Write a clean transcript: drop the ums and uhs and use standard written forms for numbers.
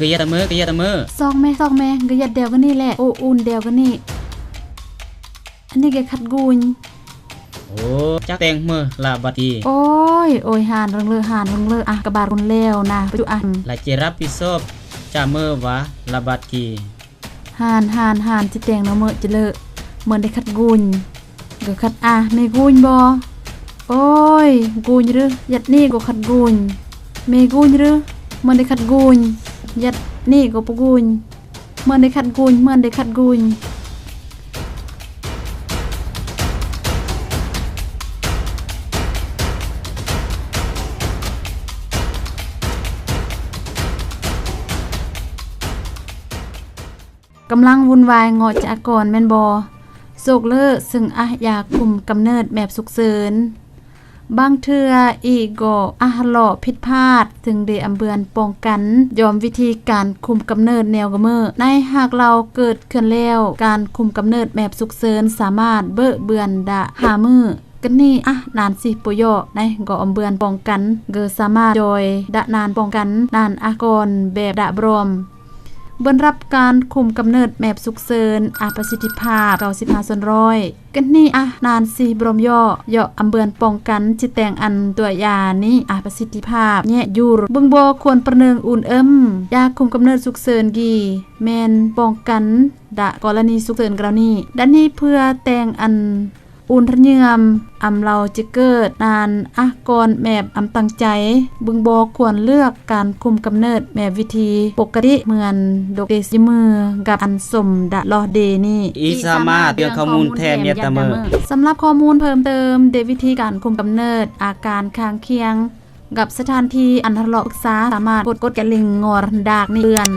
กยตะมือกยตะมือซองแม่กยัดเดียวกันนี่แหละโออุ่นเดียวกันนี่อันนี้แกขัดกุญโอ้จักแตงมือลาบัดทีโอ้ยหานเรื่องอ่ะกระบาดคนแล้วนะปัจจุบันลาเจรับผิดชอบจะมือวะลาบัดทีหานจิแตงเนาะเมื่อจะเลอะเหมือนได้ขัดกุญก็ขัดไม่กุญบ่โอ้ยกุญหรือยัดนี่ก็ขัดกุญไม่กุญหรือเหมือนได้ขัดกุญยัดนี่ก็ปกุญเหมือนได้ขัดกุญกำลังวุ่นวายงอจากก่อนแม่นบอโศกเลิกซึ่งอยากคุมกำเนิดแบบสุกเสริญบางเทืออีกก็หล่อผิดพลาดถึงได้อำเบือนป้องกันยอมวิธีการคุมกำเนิดแนวกระเมอในหากเราเกิดขึ้นแล้วการคุมกำเนิดแบบสุกเสริญสามารถเบ้อเบือนดะหามือกันนี่นานสิปุโยในก็อำเบือนป้องกันเกิดสามารถโดยดะนานป้องกันนานอากรแบบดะบรมบนรับการคุมกำเนิดแบบสุกเสริญประสิทธิภาพ95%กันนี่นานสีบรมย่ออำเบือนป้องกันจิตแตงอันตัวยานี้ประสิทธิภาพแย่อยู่เบิ่งบ่ควรประเนิงอุ่นยาคุมกำเนิดสุกเสริญกีแม่นป้องกันกรณีสุกเสริญกรณีด้านนี้เพื่อแต่งอันอุ่นระเยือมเราจะเกิดนานก่อนแมบตั้งใจบึงบควรเลือกการคุมกำเนิดแมบวิธีปกติเหมือนดกเดซิมือกับอันสมลอเดนี่สามารถเตือนข้อมูลแทนเยตะมือสำหรับข้อมูลเพิ่มเติมเดวิธีการคุมกำเนิดอาการข้างเคียงกับสถานที่อันทะเลาะปรึกษาสามารถกดกระลิงงอดากในเดือน